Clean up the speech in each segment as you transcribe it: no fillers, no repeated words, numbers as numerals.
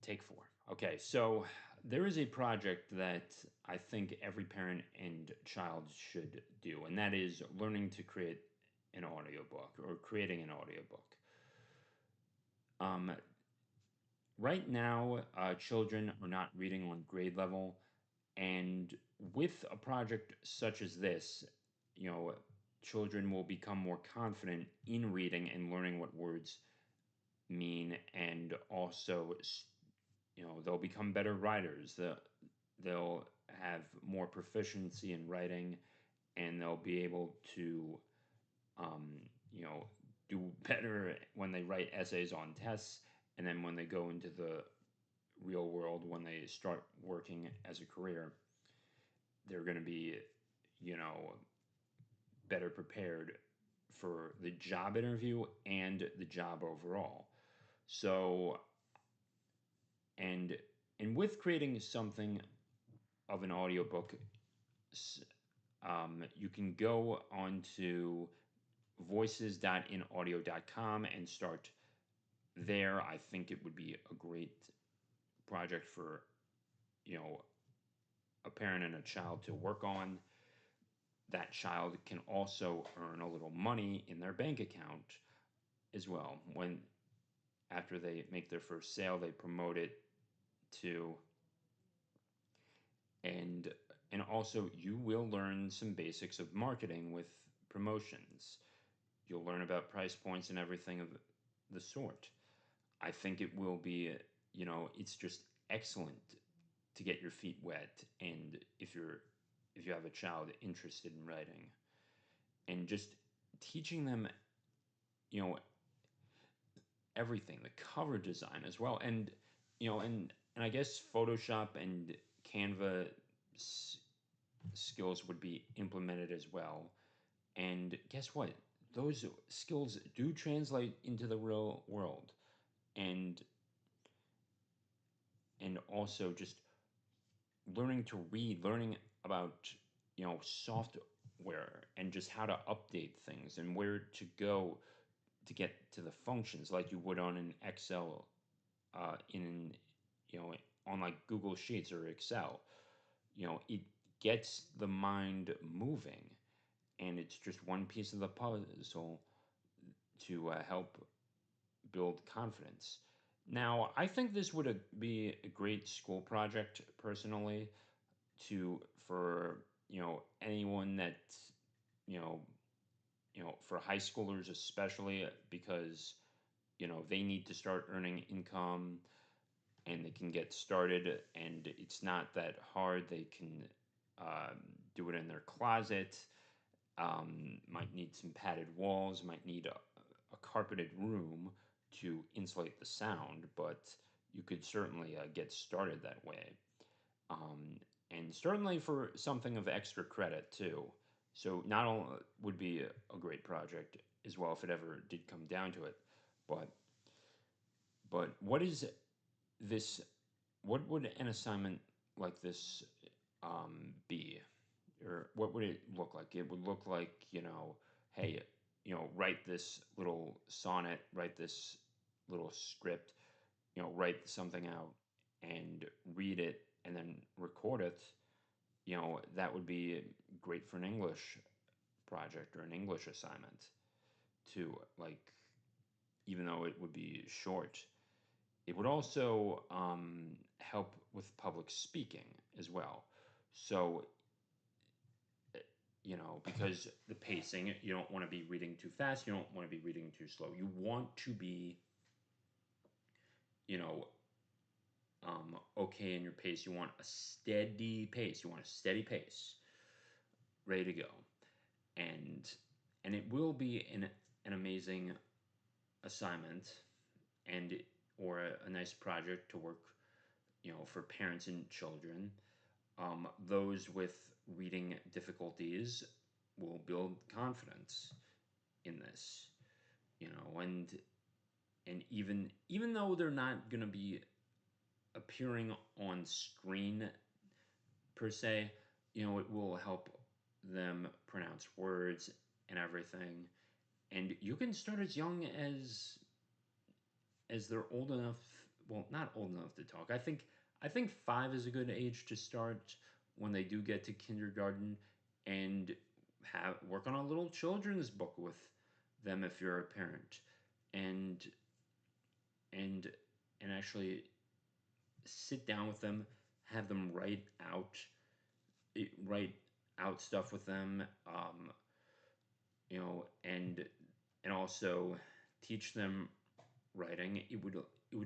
Take four. Okay, so there is a project that I think every parent and child should do, and that is learning to create an audiobook or creating an audiobook. Um, right now, children are not reading on grade level, and with a project such as this, you know, children will become more confident in reading and learning what words mean, and also they'll become better writers. They'll have more proficiency in writing, and they'll be able to um, you know do better when they write essays on tests, and then when they go into the real world, when they start working as a career, they're going to be you know better prepared for the job interview and the job overall. So, and and with creating something of an audiobook, you can go on to voices.inaudio.com and start there. I think it would be a great project for, you know, a parent and a child to work on. That child can also earn a little money in their bank account as well. When after they make their first sale, they promote it to, and and also you will learn some basics of marketing with promotions. You'll learn about price points and everything of the sort. I think it will be, it's just excellent to get your feet wet, and if you have a child interested in writing, and just teaching them, you know, everything, the cover design as well, and and I guess Photoshop and Canva skills would be implemented as well. And guess what? Those skills do translate into the real world. And also just learning to read, learning about, software and just how to update things and where to go to get to the functions like you would on an Excel, in, you know, on like Google Sheets or Excel. It gets the mind moving, and it's just one piece of the puzzle to help build confidence. Now, I think this would be a great school project personally, to for anyone that you know for high schoolers especially, because they need to start earning income, and they can get started, and it's not that hard. They can do it in their closet. Might need some padded walls, might need a carpeted room to insulate the sound, but you could certainly get started that way. Um, and certainly for something of extra credit too. So not only would be a great project as well if it ever did come down to it, but what is this? What would an assignment like this be? Or what would it look like? It would look like, hey, write this little sonnet, write this little script, write something out and read it and then record it. That would be great for an English project or an English assignment too. Like, even though it would be short, it would also help with public speaking as well. So, because the pacing, you don't want to be reading too fast, you don't want to be reading too slow. You want to be, you know, okay in your pace. You want a steady pace. You want a steady pace, ready to go. And it will be an amazing assignment, and or a nice project to work, for parents and children. Those with reading difficulties will build confidence in this, and even though they're not going to be appearing on screen per se, it will help them pronounce words and everything. And you can start as young as they're old enough well, not old enough to talk. I think 5 is a good age to start when they do get to kindergarten, and have work on a little children's book with them if you're a parent, and and and actually sit down with them, have them write out stuff with them, and also teach them writing. It would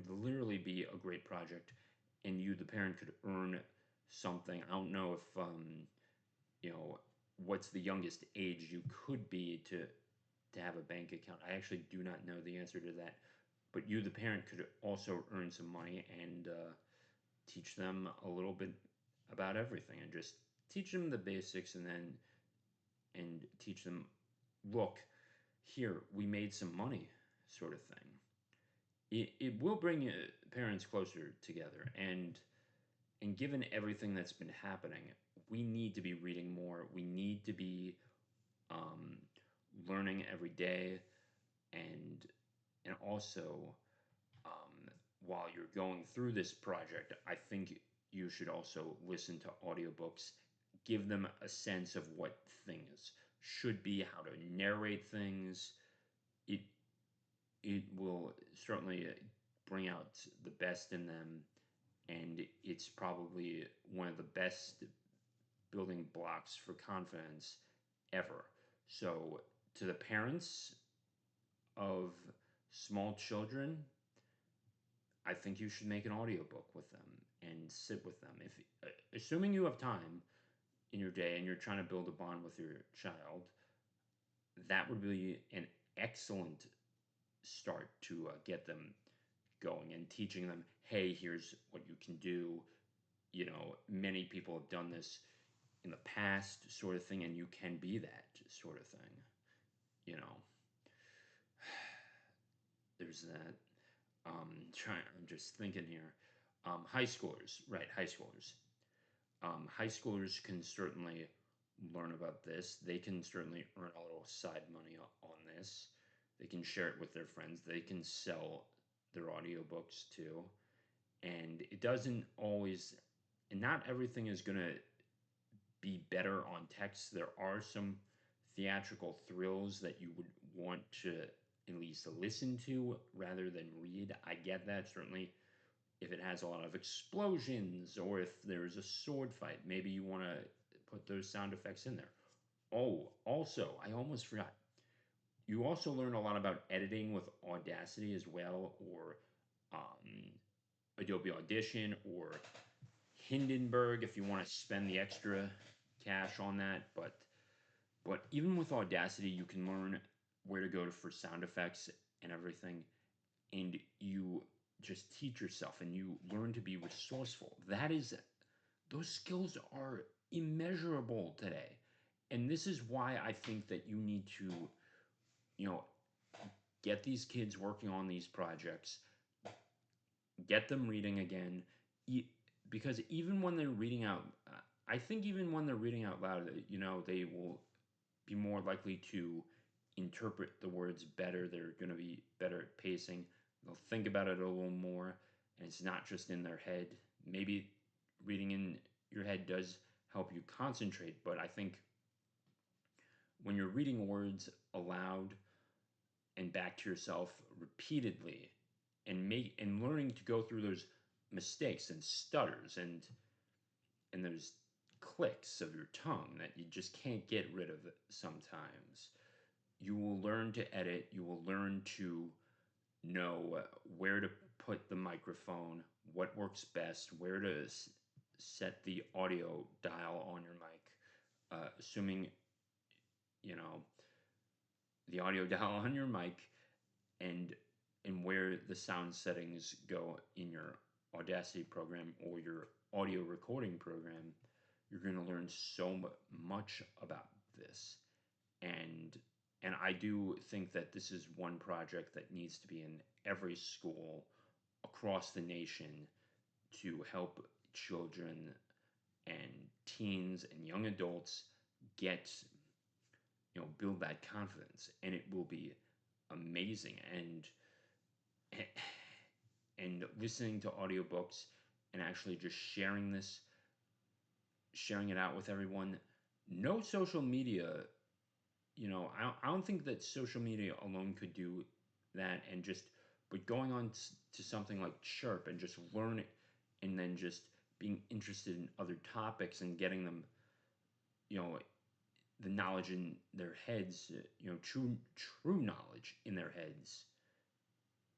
literally be a great project, and you, the parent, could earn something. I don't know if you know what's the youngest age you could be to have a bank account. I actually do not know the answer to that, but you, the parent, could also earn some money and teach them a little bit about everything, and just teach them the basics, and teach them, look, here, we made some money, sort of thing. It will bring parents closer together, and given everything that's been happening, we need to be reading more. We need to be um, learning every day, and also, um, while you're going through this project, I think you should also listen to audiobooks. Give them a sense of what things should be, how to narrate things. It it will certainly bring out the best in them, and it's probably one of the best building blocks for confidence ever. So, to the parents of small children, I think you should make an audiobook with them and sit with them. If assuming you have time in your day and you're trying to build a bond with your child, that would be an excellent start to get them going, and teaching them, hey, here's what you can do. Many people have done this in the past, sort of thing, and you can be that, sort of thing. You know, there's that. I'm just thinking here. High schoolers, right? High schoolers. High schoolers can certainly learn about this. They can certainly earn a little side money on this. They can share it with their friends. They can sell their audiobooks too. And it doesn't always, and not everything is going to be better on text. There are some theatrical thrills that you would want to at least listen to rather than read. I get that. Certainly, if it has a lot of explosions or if there's a sword fight, maybe you want to put those sound effects in there. Oh, also, I almost forgot. You also learn a lot about editing with Audacity as well, or um, Adobe Audition, or Hindenburg if you want to spend the extra cash on that. But even with Audacity, you can learn where to go to for sound effects and everything, and you just teach yourself and you learn to be resourceful. Those skills are immeasurable today. And this is why I think that you need to, you know, get these kids working on these projects, get them reading again, because even when they're reading out, I think even when they're reading out loud, they will be more likely to interpret the words better. They're going to be better at pacing. They'll think about it a little more, and it's not just in their head. Maybe reading in your head does help you concentrate, but I think when you're reading words aloud and back to yourself repeatedly, and learning to go through those mistakes and stutters and those clicks of your tongue that you just can't get rid of sometimes, you will learn to edit. You will learn to know where to put the microphone, what works best, where to set the audio dial on your mic, assuming you know the audio dial on your mic, and where the sound settings go in your Audacity program or your audio recording program. You're going to learn so much about this, and I do think that this is one project that needs to be in every school across the nation to help children and teens and young adults get, build that confidence, and it will be amazing. And and listening to audiobooks and actually just sharing it out with everyone. No social media, I don't think that social media alone could do that. And just, but going on to something like Chirp and just learn it, and then just being interested in other topics and getting them, you know, the knowledge in their heads, true knowledge in their heads.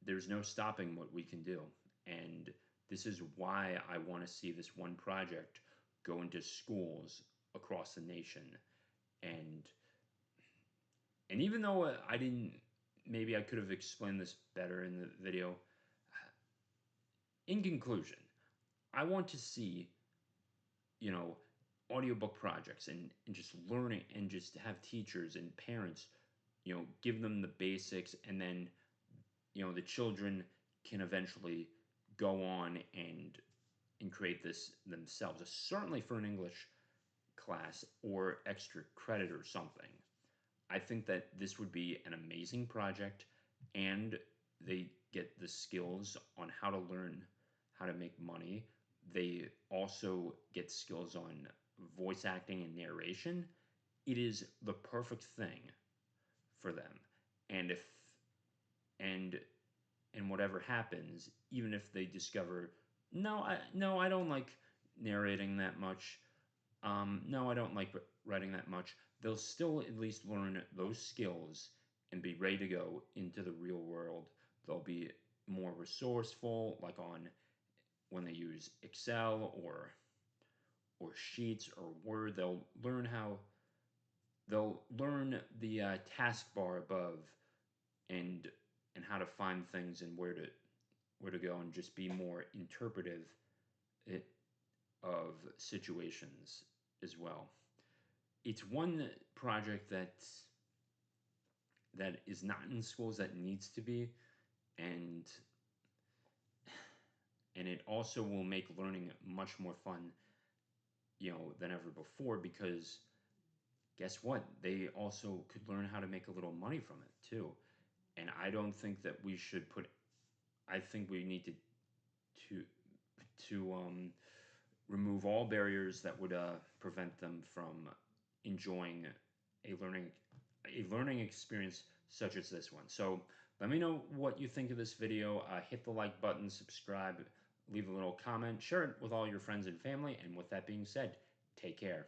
There's no stopping what we can do. And this is why I want to see this one project go into schools across the nation. And even though I didn't, maybe I could have explained this better in the video. In conclusion, I want to see, you know, audiobook projects, and just learning, and just have teachers and parents, give them the basics, and then, the children can eventually go on and create this themselves, certainly for an English class or extra credit or something. I think that this would be an amazing project, and they get the skills on how to learn how to make money. They also get skills on voice acting and narration. It is the perfect thing for them. And if and and whatever happens, even if they discover, no, I don't like narrating that much. No, I don't like writing that much. They'll still at least learn those skills and be ready to go into the real world. They'll be more resourceful, like on when they use Excel or Sheets or Word. They'll learn the taskbar above, and how to find things, and where to go, and just be more interpretive eh, of situations as well. It's one project that is not in schools that needs to be, and it also will make learning much more fun, than ever before, because guess what? They also could learn how to make a little money from it too. And I don't think that we should put. I think we need to remove all barriers that would prevent them from enjoying a learning experience such as this one. So let me know what you think of this video. Hit the like button, subscribe, leave a little comment, share it with all your friends and family. And with that being said, take care.